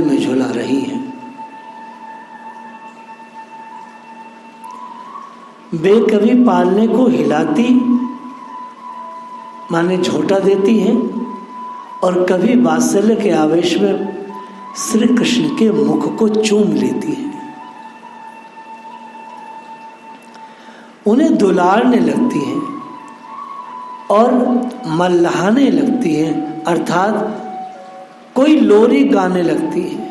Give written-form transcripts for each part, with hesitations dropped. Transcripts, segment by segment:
में झुला रही हैं। वे कभी पालने को हिलाती माने झोंटा देती हैं और कभी वात्सल्य के आवेश में श्री कृष्ण के मुख को चूम लेती हैं। उन्हें दुलारने लगती हैं और मल्लाहने लगती हैं, अर्थात कोई लोरी गाने लगती है।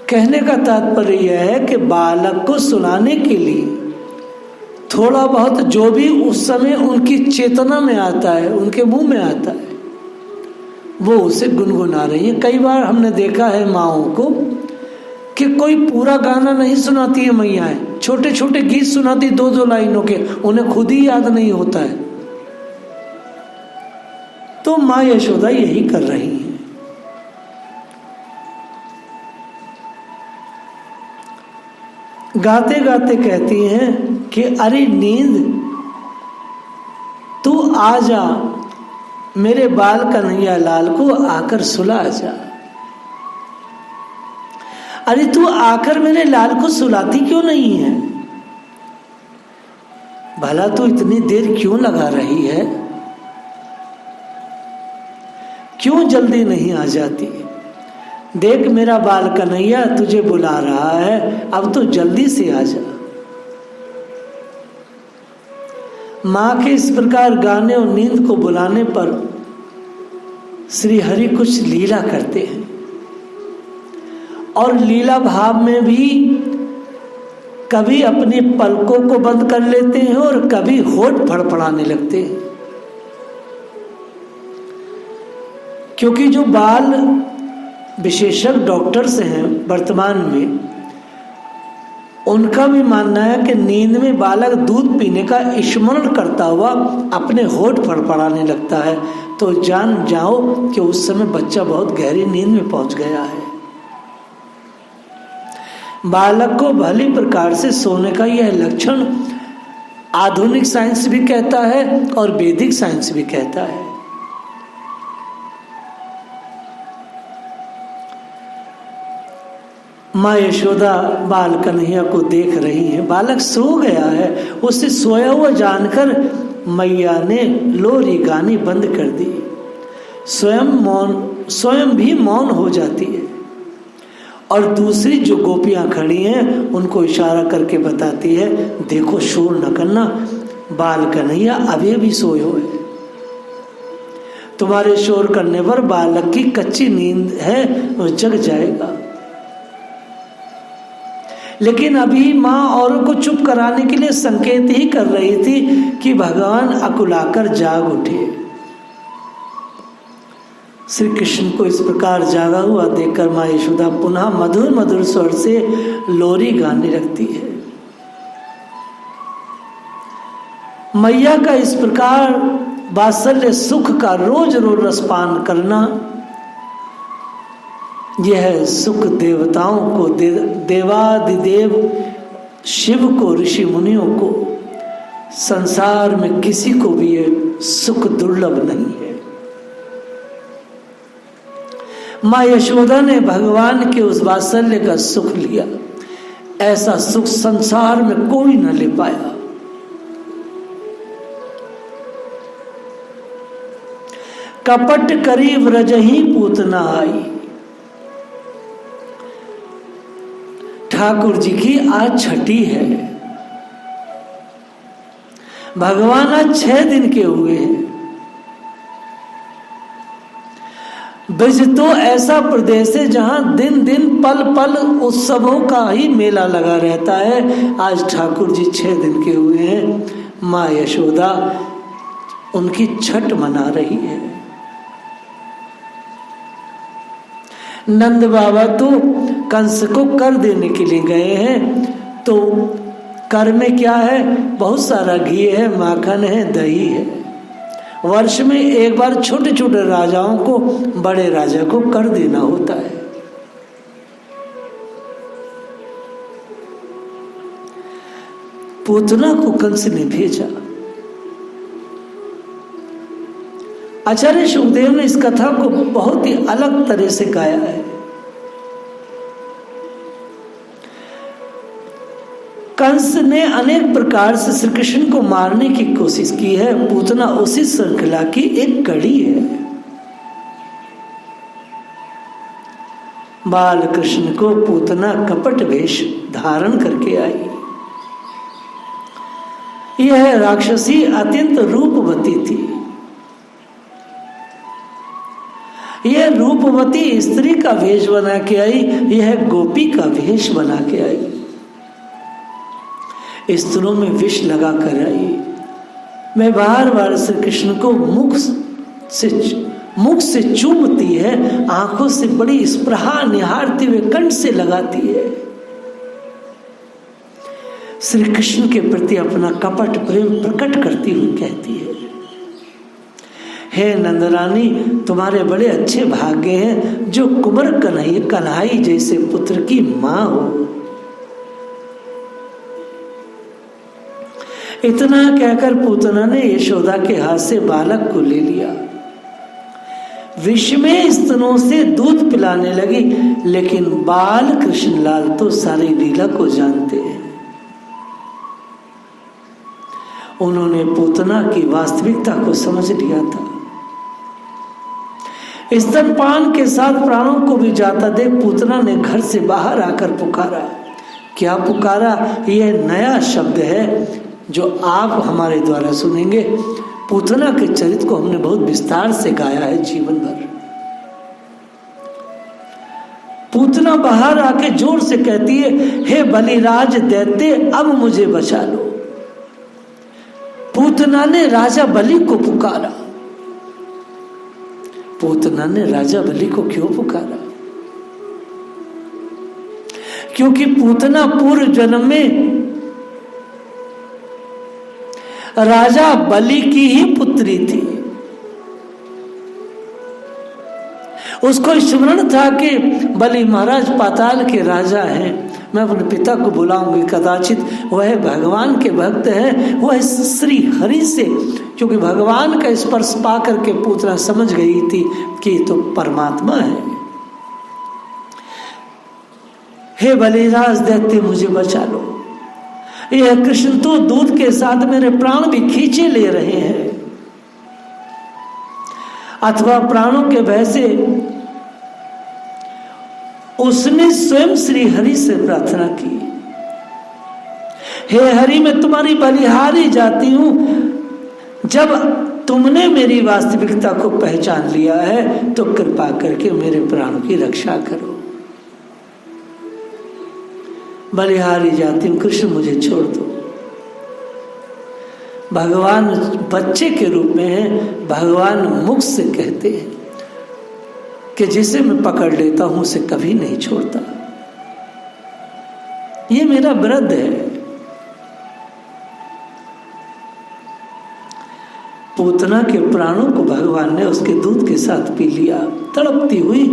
कहने का तात्पर्य यह है कि बालक को सुनाने के लिए थोड़ा बहुत जो भी उस समय उनकी चेतना में आता है, उनके मुंह में आता है, वो उसे गुनगुना रही है। कई बार हमने देखा है माओं को कि कोई पूरा गाना नहीं सुनाती है मैयाएं, छोटे छोटे गीत सुनाती 2-2 लाइनों के, उन्हें खुद ही याद नहीं होता है। तो माँ यशोदा यही कर रही है। गाते गाते कहती हैं कि अरे नींद तू आ जा, मेरे बाल कन्हैया लाल को आकर सुला जा। अरे तू आकर मेरे लाल को सुलाती क्यों नहीं है? भला तू इतनी देर क्यों लगा रही है? क्यों जल्दी नहीं आ जाती? देख मेरा बाल कन्हैया तुझे बुला रहा है, अब तो जल्दी से आ जा। माँ के इस प्रकार गाने और नींद को बुलाने पर श्री हरि कुछ लीला करते हैं और लीला भाव में भी कभी अपनी पलकों को बंद कर लेते हैं और कभी होठ फड़फड़ाने लगते हैं। क्योंकि जो बाल विशेषज्ञ डॉक्टर्स हैं वर्तमान में, उनका भी मानना है कि नींद में बालक दूध पीने का स्मरण करता हुआ अपने होठ फड़फड़ाने लगता है, तो जान जाओ कि उस समय बच्चा बहुत गहरी नींद में पहुंच गया है। बालक को भली प्रकार से सोने का यह लक्षण आधुनिक साइंस भी कहता है और वैदिक साइंस भी कहता है। माँ यशोदा बाल कन्हैया को देख रही है। बालक सो गया है, उसे सोया हुआ जानकर मैया ने लोरी गानी बंद कर दी। स्वयं भी मौन हो जाती है और दूसरी जो गोपियां खड़ी हैं उनको इशारा करके बताती है, देखो शोर न करना, बाल कन्हैया अभी भी सोए हुए हैं। तुम्हारे शोर करने पर बालक की कच्ची नींद है, वो जग जाएगा। लेकिन अभी माँ औरों को चुप कराने के लिए संकेत ही कर रही थी कि भगवान अकुलाकर जाग उठे। श्री कृष्ण को इस प्रकार जागा हुआ देखकर माँ यशोदा पुनः मधुर मधुर स्वर से लोरी गाने लगती है। मैया का इस प्रकार वात्सल्य सुख का रोज रोज रसपान करना, यह सुख देवताओं को, देवादिदेव शिव को, ऋषि मुनियों को, संसार में किसी को भी यह सुख दुर्लभ नहीं है। माँ यशोदा ने भगवान के उस वात्सल्य का सुख लिया, ऐसा सुख संसार में कोई न ले पाया। कपट करी व्रजही पूतना आई। ठाकुर जी की आज छठी है। भगवान आज 6 दिन के हुए हैं। ब्रज तो ऐसा प्रदेश है जहां दिन दिन पल पल उत्सवों का ही मेला लगा रहता है। आज ठाकुर जी 6 दिन के हुए हैं। माँ यशोदा उनकी छठ मना रही है। नंद बाबा तो कंस को कर देने के लिए गए हैं, तो कर में क्या है? बहुत सारा घी है, माखन है, दही है। वर्ष में एक बार छोटे छोटे राजाओं को बड़े राजा को कर देना होता है। पूतना को कंस ने भेजा। आचार्य सुखदेव ने इस कथा को बहुत ही अलग तरह से गाया है। कंस ने अनेक प्रकार से श्री कृष्ण को मारने की कोशिश की है। पूतना उसी श्रृंखला की एक कड़ी है। बाल कृष्ण को पूतना कपट वेश धारण करके आई। यह राक्षसी अत्यंत रूपवती थी। यह रूपवती स्त्री का वेश बना के आई, यह गोपी का वेश बना के आई। स्त्रों में विष लगा कर आई। मैं बार बार श्री कृष्ण को मुख से चूमती है, आंखों से बड़ी स्पृहा निहारते हुए कंठ से लगाती है। श्री कृष्ण के प्रति अपना कपट प्रेम प्रकट करती हुई कहती है, हे नंदरानी, तुम्हारे बड़े अच्छे भाग्य हैं जो कुंवर कन्हई जैसे पुत्र की मां हो। इतना कहकर पूतना ने यशोदा के हाथ से बालक को ले लिया। विष में स्तनों से दूध पिलाने लगी। लेकिन बाल कृष्णलाल तो सारी लीला को जानते हैं। उन्होंने पूतना की वास्तविकता को समझ लिया था। स्तनपान के साथ प्राणों को भी जाता देख पूतना ने घर से बाहर आकर पुकारा। क्या पुकारा? यह नया शब्द है जो आप हमारे द्वारा सुनेंगे। पूतना के चरित्र को हमने बहुत विस्तार से गाया है जीवन भर। पूतना बाहर आके जोर से कहती है, हे बलिराज दैत्य, अब मुझे बचा लो। पूतना ने राजा बलि को पुकारा। पूतना ने राजा बलि को क्यों पुकारा? क्योंकि पूतना पूर्व जन्म में राजा बलि की ही पुत्री थी। उसको स्मरण था कि बलि महाराज पाताल के राजा हैं, मैं अपने पिता को बुलाऊंगी, कदाचित वह भगवान के भक्त हैं। वह श्री हरि से, क्योंकि भगवान का स्पर्श पा करके पूतना समझ गई थी कि तो परमात्मा है। हे बलिराज दैत्य, मुझे बचा लो। यह कृष्ण तो दूध के साथ मेरे प्राण भी खींचे ले रहे हैं। अथवा प्राणों के भय से उसने स्वयं श्री हरि से प्रार्थना की, हे हरि, मैं तुम्हारी बलिहारी जाती हूं। जब तुमने मेरी वास्तविकता को पहचान लिया है तो कृपा करके मेरे प्राणों की रक्षा करो। बलिहारी जाती हूं, कृष्ण मुझे छोड़ दो। भगवान बच्चे के रूप में है। भगवान मुख से कहते हैं कि जिसे मैं पकड़ लेता हूं उसे कभी नहीं छोड़ता। ये मेरा व्रत है। पूतना के प्राणों को भगवान ने उसके दूध के साथ पी लिया। तड़पती हुई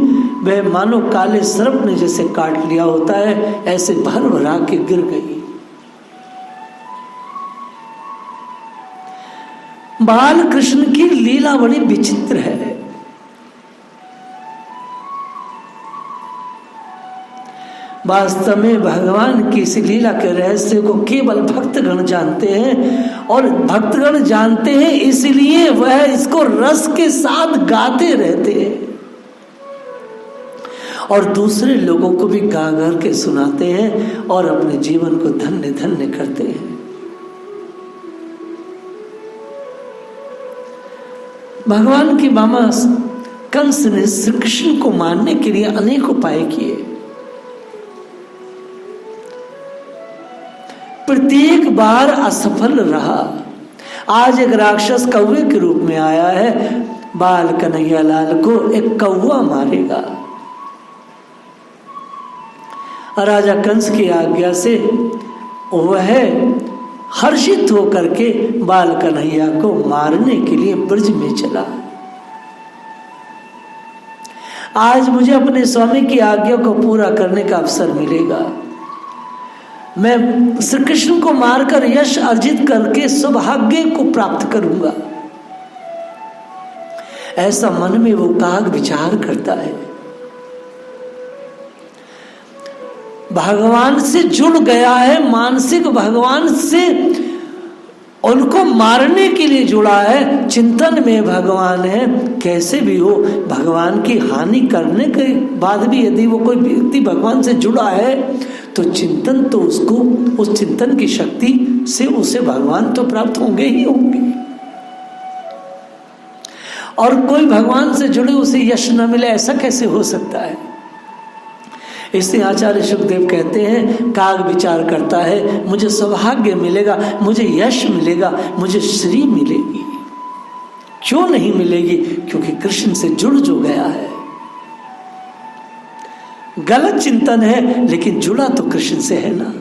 वह मानो काले सर्प ने जैसे काट लिया होता है, ऐसे भर भरा के गिर गई। बाल कृष्ण की लीला बड़ी विचित्र है। वास्तव में भगवान की इस लीला के रहस्य को केवल भक्तगण जानते हैं, और भक्तगण जानते हैं इसलिए वह इसको रस के साथ गाते रहते हैं और दूसरे लोगों को भी गा गा के सुनाते हैं और अपने जीवन को धन्य धन्य करते हैं। भगवान की मामा कंस ने श्री कृष्ण को मारने के लिए अनेक उपाय किए। प्रत्येक बार असफल रहा। आज एक राक्षस कौवे के रूप में आया है। बाल कन्हैया लाल को एक कौवा मारेगा। राजा कंस की आज्ञा से वह हर्षित होकर के बाल कन्हैया को मारने के लिए ब्रज में चला। आज मुझे अपने स्वामी की आज्ञा को पूरा करने का अवसर मिलेगा। मैं श्री कृष्ण को मारकर यश अर्जित करके सौभाग्य को प्राप्त करूंगा। ऐसा मन में वो काग विचार करता है। भगवान से जुड़ गया है, मानसिक भगवान से उनको मारने के लिए जुड़ा है, चिंतन में भगवान है। कैसे भी हो, भगवान की हानि करने के बाद भी यदि वो कोई व्यक्ति भगवान से जुड़ा है तो चिंतन तो उसको, उस चिंतन की शक्ति से उसे भगवान तो प्राप्त होंगे ही होंगे। और कोई भगवान से जुड़े उसे यश न मिले, ऐसा कैसे हो सकता है? इसलिए आचार्य सुखदेव कहते हैं, काग विचार करता है मुझे सौभाग्य मिलेगा, मुझे यश मिलेगा, मुझे श्री मिलेगी। क्यों नहीं मिलेगी? क्योंकि कृष्ण से जुड़ जो गया है। गलत चिंतन है लेकिन जुड़ा तो कृष्ण से है ना।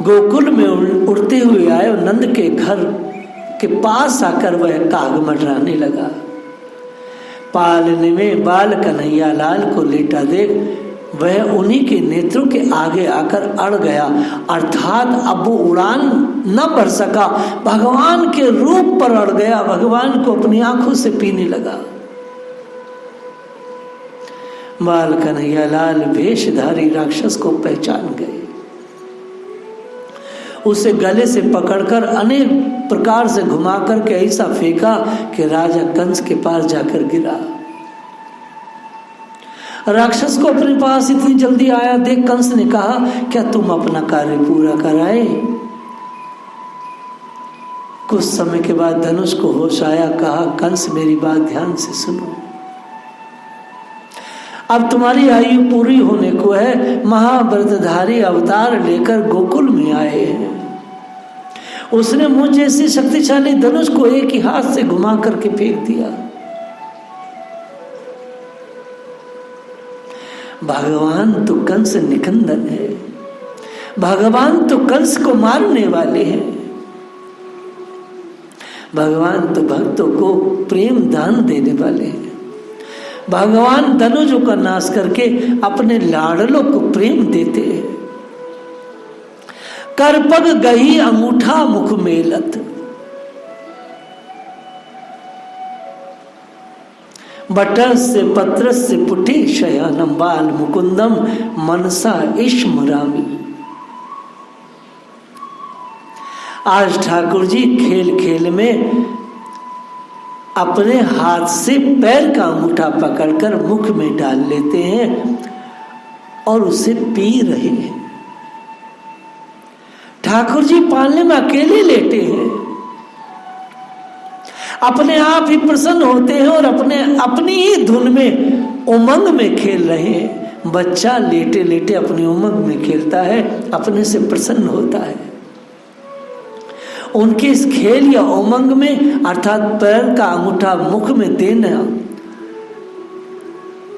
गोकुल में उड़ते हुए आए और नंद के घर के पास आकर वह काग मंडराने लगा। पालने में बाल कन्हैया लाल को लेटा देख वह उन्हीं के नेत्रों के आगे आकर अड़ गया, अर्थात अब वो उड़ान न भर सका, भगवान के रूप पर अड़ गया, भगवान को अपनी आंखों से पीने लगा। बाल कन्हैया लाल वेशधारी राक्षस को पहचान गए, उसे गले से पकड़कर अनेक प्रकार से घुमाकर के ऐसा फेंका कि राजा कंस के पास जाकर गिरा। राक्षस को अपने पास इतनी जल्दी आया देख कंस ने कहा, क्या तुम अपना कार्य पूरा कराए? कुछ समय के बाद धनुष को होश आया, कहा कंस मेरी बात ध्यान से सुनो, अब तुम्हारी आयु पूरी होने को है, महाव्रतधारी अवतार लेकर गोकुल में आए हैं। उसने मुझ जैसे शक्तिशाली धनुष को एक ही हाथ से घुमा करके फेंक दिया। भगवान तो कंस निकंदन है, भगवान तो कंस को मारने वाले हैं, भगवान तो भक्तों को प्रेम दान देने वाले हैं। भगवान धनुषों का नाश करके अपने लाडलों को प्रेम देते हैं। करपग गही अंगूठा मुख मेलत, बटर से पत्र से पुटे शयनम बाल मुकुंदम मनसा इश्मरामी। आज ठाकुर जी खेल खेल में अपने हाथ से पैर का अंगूठा पकड़कर मुख में डाल लेते हैं और उसे पी रहे हैं। ठाकुर जी पालने में अकेले लेटे हैं, अपने आप ही प्रसन्न होते हैं और अपनी ही धुन में उमंग में खेल रहे हैं। बच्चा लेटे लेटे अपनी उमंग में खेलता है, अपने से प्रसन्न होता है। उनके इस खेल या उमंग में अर्थात पैर का अंगूठा मुख में देना,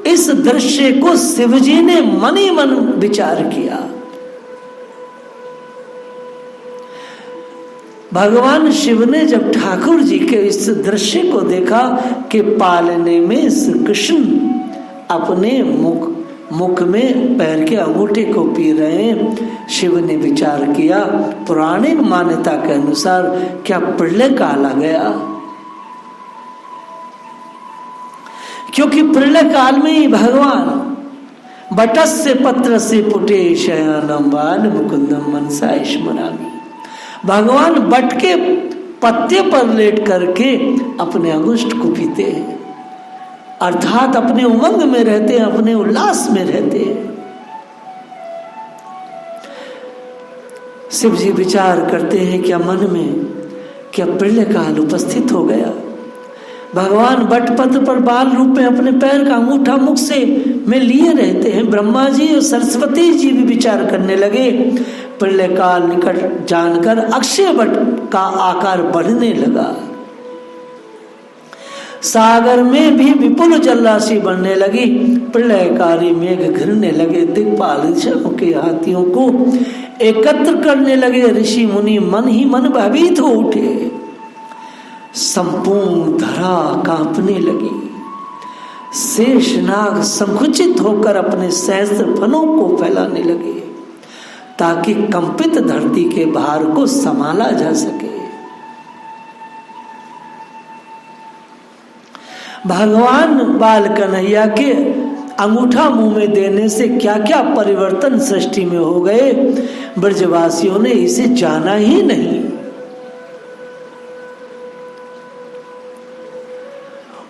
इस दृश्य को शिवजी ने मन ही मन विचार किया। भगवान शिव ने जब ठाकुर जी के इस दृश्य को देखा कि पालने में श्री कृष्ण अपने मुख में पैर के अंगूठे को पी रहे हैं, शिव ने विचार किया पौराणिक मान्यता के अनुसार क्या प्रलय काल आ गया? क्योंकि प्रलय काल में ही भगवान बटस से पत्र से पुटे शयनम बाल मुकुंदम मनसा स्मरामि, भगवान बट के पत्ते पर लेट करके अपने अंगुष्ठ को पीते हैं, अर्थात अपने उमंग में रहते हैं, अपने उल्लास में रहते हैं। शिव जी विचार करते हैं क्या मन में, क्या प्रलय काल उपस्थित हो गया? भगवान बटपत्र पर बाल रूप में अपने पैर का अंगूठा मुख से में लिए रहते हैं। ब्रह्मा जी और सरस्वती जी भी विचार करने लगे। प्रलय काल निकट जानकर अक्षय वट का आकार बढ़ने लगा, सागर में भी विपुल जलराशि बढ़ने लगी, प्रलयकारी मेघ घिरने लगे, दिक्पाल ऋषियों के हाथियों को एकत्र करने लगे, ऋषि मुनि मन ही मन भयभीत हो उठे, संपूर्ण धरा कांपने लगी, शेषनाग संकुचित होकर अपने सहस्त्र फनों को फैलाने लगे, ताकि कंपित धरती के भार को संभाला जा सके। भगवान बाल कन्हैया के अंगूठा मुंह में देने से क्या क्या परिवर्तन सृष्टि में हो गए, ब्रजवासियों ने इसे जाना ही नहीं।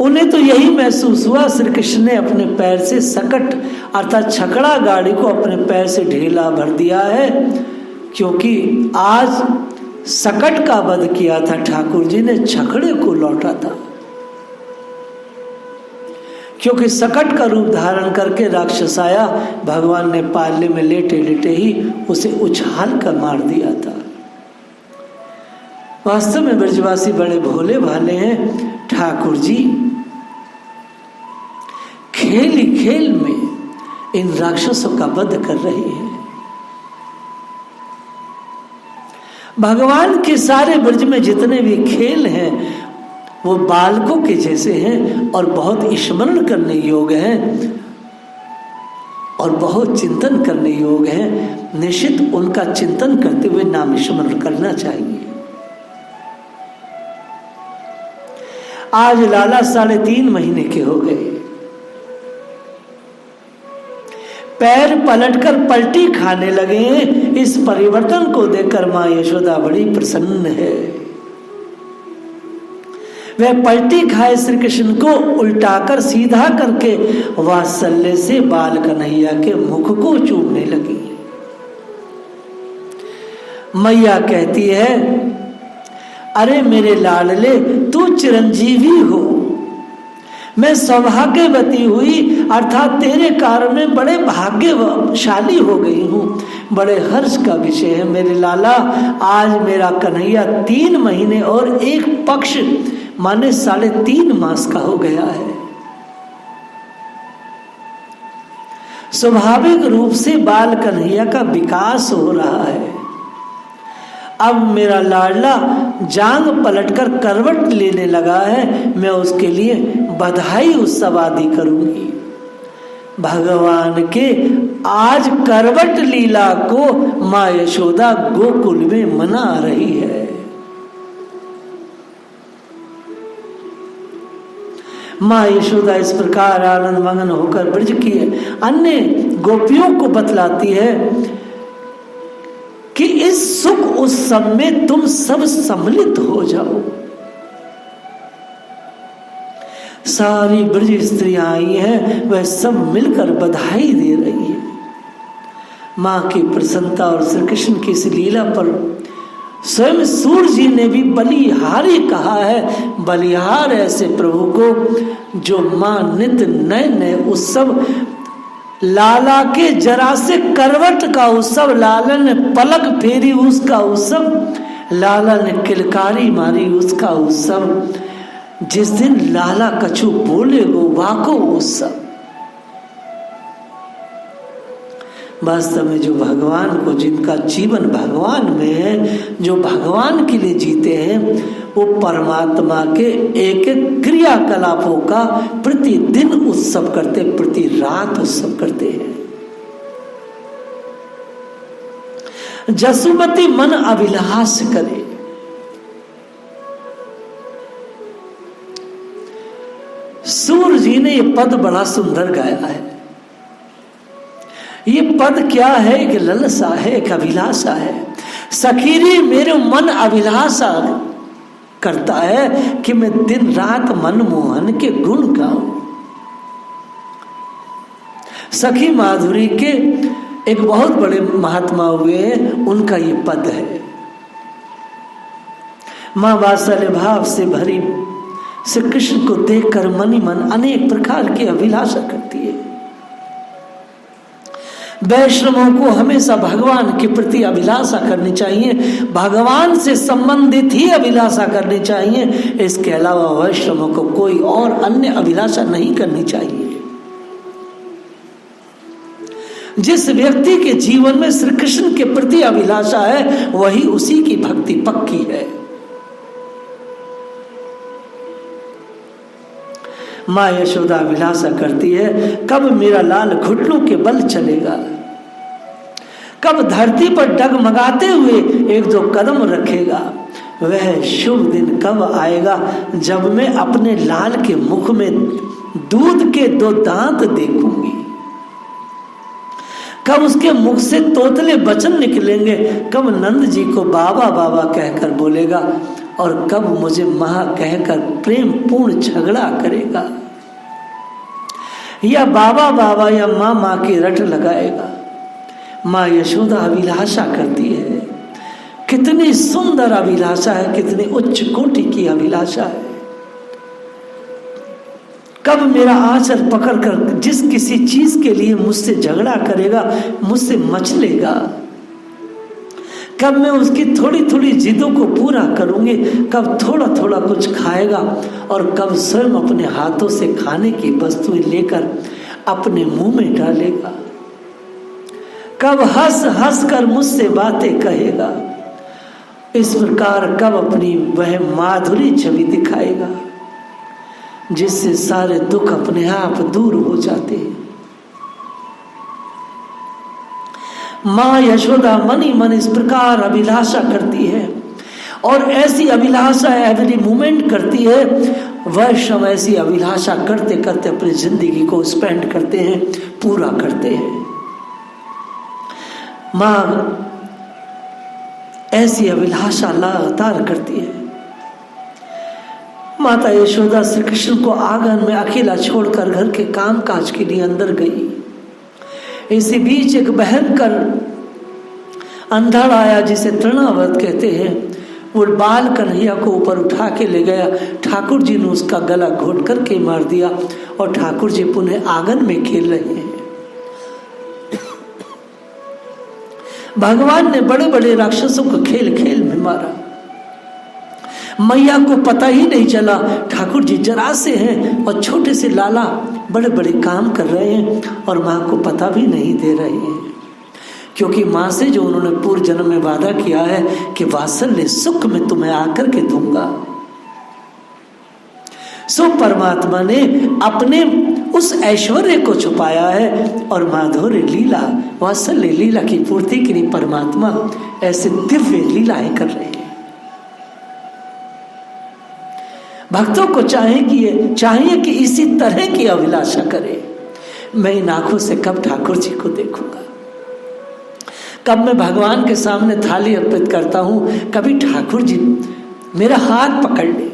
उन्हें तो यही महसूस हुआ श्री कृष्ण ने अपने पैर से सकट अर्थात छकड़ा गाड़ी को अपने पैर से ढीला भर दिया है, क्योंकि आज सकट का वध किया था ठाकुर जी ने, छकड़े को लौटा था। क्योंकि सकट का रूप धारण करके राक्षस आया, भगवान ने पाले में लेटे लेटे ही उसे उछाल कर मार दिया था। वास्तव में ब्रजवासी बड़े भोले भाले हैं। ठाकुर जी खेल ही खेल में इन राक्षसों का वध कर रहे हैं। भगवान के सारे ब्रज में जितने भी खेल हैं वो बालकों के जैसे हैं और बहुत स्मरण करने योग्य हैं और बहुत चिंतन करने योग्य हैं। निश्चित उनका चिंतन करते हुए नाम स्मरण करना चाहिए। आज लाला 3.5 महीने के हो गए, पैर पलटकर पलटी खाने लगे। इस परिवर्तन को देखकर मां यशोदा बड़ी प्रसन्न है। वह पलटी खाए श्री कृष्ण को उल्टाकर सीधा करके वात्सल्य से बाल कन्हैया के मुख को चूमने लगी। मैया कहती है, अरे मेरे लाडले, तू चिरंजीवी हो, मैं सौभाग्यवती हुई अर्थात तेरे कारण में बड़े भाग्यशाली हो गई हूँ। बड़े हर्ष का विषय है मेरे लाला, आज मेरा कन्हैया 3 महीने और 1 पक्ष माने 3.5 मास का हो गया है। स्वाभाविक रूप से बाल कन्हैया का विकास हो रहा है। अब मेरा लाडला जांग पलटकर करवट लेने लगा है, मैं उसके लिए बधाई उत्सव आदि करूंगी। भगवान के आज करवट लीला को मां यशोदा गोकुल में मना रही है। मां यशोदा इस प्रकार आनंद मगन होकर ब्रज की अन्य गोपियों को बतलाती है कि इस सुख उत्सव में तुम सब सम्मिलित हो जाओ। सारी ब्रज स्त्रियां आई हैं, वह सब मिलकर बधाई दे रही है। मां की प्रसन्नता और श्री कृष्ण की इस लीला पर स्वयं सूर्य जी ने भी बलिहारी कहा है। बलिहार ऐसे प्रभु को जो मां नित्य नए नए उत्सव, लाला के जरा से करवट का उत्सव, लाला ने पलक फेरी उसका उत्सव, लाला ने किलकारी मारी उसका उत्सव, जिस दिन लाला कछु बोले गो वाको उत्सव। वास्तव में जो भगवान को, जिनका जीवन भगवान में है, जो भगवान के लिए जीते हैं, वो परमात्मा के एक एक क्रियाकलापों का प्रतिदिन उत्सव करते, प्रति रात उत्सव करते हैं। जसुमती मन अभिलाष करे, सूर्य जी ने ये पद बड़ा सुंदर गाया है। ये पद क्या है? एक ललसा है, एक अभिलाषा है। सखीरी मेरे मन अभिलाषा करता है कि मैं दिन रात मनमोहन के गुण गाऊं। सखी माधुरी के एक बहुत बड़े महात्मा हुए हैं, उनका ये पद है। मां वात्सल्य भाव से भरी श्री कृष्ण को देखकर मन ही मन अनेक प्रकार की अभिलाषा करती है। वैष्णवों को हमेशा भगवान के प्रति अभिलाषा करनी चाहिए, भगवान से संबंधित ही अभिलाषा करनी चाहिए। इसके अलावा वैष्णवों को कोई और अन्य अभिलाषा नहीं करनी चाहिए। जिस व्यक्ति के जीवन में श्री कृष्ण के प्रति अभिलाषा है, वही उसी की भक्ति पक्की है। मां यशोदा अभिलाषा करती है, कब मेरा लाल घुटनों के बल चलेगा, कब धरती पर डगमगाते हुए एक दो कदम रखेगा। वह शुभ दिन कब आएगा जब मैं अपने लाल के मुख में दूध के दो दांत देखूंगी। कब उसके मुख से तोतले वचन निकलेंगे। कब नंद जी को बाबा बाबा कहकर बोलेगा और कब मुझे मां कहकर प्रेम पूर्ण झगड़ा करेगा। या बाबा बाबा या माँ माँ की रट लगाएगा। माँ यशोदा अभिलाषा करती है, कितनी सुंदर अभिलाषा है, कितनी उच्च कोटि की अभिलाषा है। कब मेरा आंचल पकड़कर जिस किसी चीज के लिए मुझसे झगड़ा करेगा, मुझसे मचलेगा। कब मैं उसकी थोड़ी थोड़ी जिदों को पूरा करूंगी। कब थोड़ा थोड़ा कुछ खाएगा और कब स्वयं अपने हाथों से खाने की वस्तुएं लेकर अपने मुंह में डालेगा। कब हंस हंस कर मुझसे बातें कहेगा। इस प्रकार कब अपनी वह माधुरी छवि दिखाएगा जिससे सारे दुख अपने आप दूर हो जाते हैं। माँ यशोदा मन ही मन इस प्रकार अभिलाषा करती है और ऐसी अभिलाषा एवरी मोमेंट करती है। वर्ष हम ऐसी अभिलाषा करते करते अपनी जिंदगी को स्पेंड करते हैं, पूरा करते हैं। माँ ऐसी अभिलाषा लगातार करती है। माता यशोदा श्री कृष्ण को आंगन में अकेला छोड़कर घर के काम काज के लिए अंदर गई। इसी बीच एक भयंकर अंधड़ आया जिसे तृणाव्रत कहते हैं। वो बाल कन्हैया को ऊपर उठा के ले गया। ठाकुर जी ने उसका गला घोट करके मार दिया और ठाकुर जी पुनः आंगन में खेल रहे हैं। भगवान ने बड़े बड़े राक्षसों को खेल खेल में मारा। मैया को पता ही नहीं चला। ठाकुर जी जरा से हैं और छोटे से लाला बड़े बड़े काम कर रहे हैं और माँ को पता भी नहीं दे रहे हैं, क्योंकि माँ से जो उन्होंने पूर्व जन्म में वादा किया है कि वात्सल्य सुख में तुम्हें आकर के दूंगा। सो परमात्मा ने अपने उस ऐश्वर्य को छुपाया है और माधुर्य लीला वात्सल्य लीला की पूर्ति के लिए परमात्मा ऐसे दिव्य लीलाएं कर रहे हैं। भक्तों को चाहिए कि इसी तरह की अभिलाषा करे। मैं इन आंखों से कब ठाकुर जी को देखूंगा, कब मैं भगवान के सामने थाली अर्पित करता हूं, कभी ठाकुर जी मेरा हाथ पकड़ ले,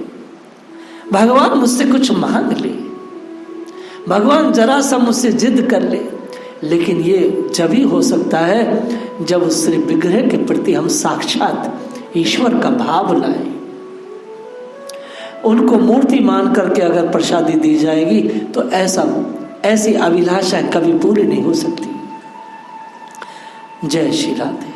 भगवान मुझसे कुछ मांग ले, भगवान जरा सा मुझसे जिद कर ले। लेकिन ये जब ही हो सकता है जब उस श्री विग्रह के प्रति हम साक्षात ईश्वर का भाव लाएं। उनको मूर्ति मान करके अगर प्रसादी दी जाएगी तो ऐसी अभिलाषाएं कभी पूरी नहीं हो सकती। जय श्री राधे।